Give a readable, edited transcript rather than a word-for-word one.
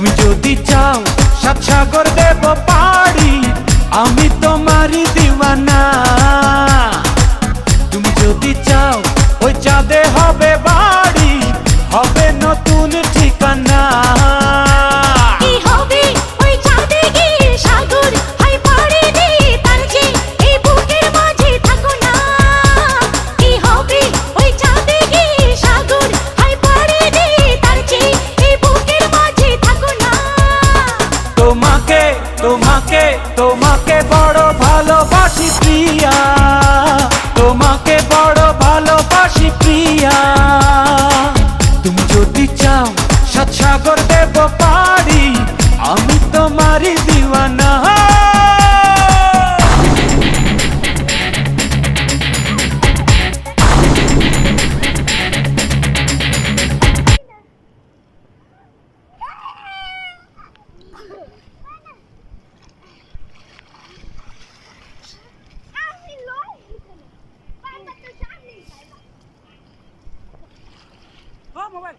তুমি যদি চাও সাত সাগর দেব পাড়ি, আমি তোমারই দিওয়ানা। তুমি যদি চাও ওই চাঁদে হবে বাড়ি, হবে নতুন ঠিকানা। তোমাকে তোমাকে তোমাকে বড় ভালোবাসি প্রিয়া, তোমাকে বড় ভালোবাসি প্রিয়া। তুমি যদি চাও সাত সাগর দেব পাড়ি, আমি তোমারই দিওয়ানা। মোবাইল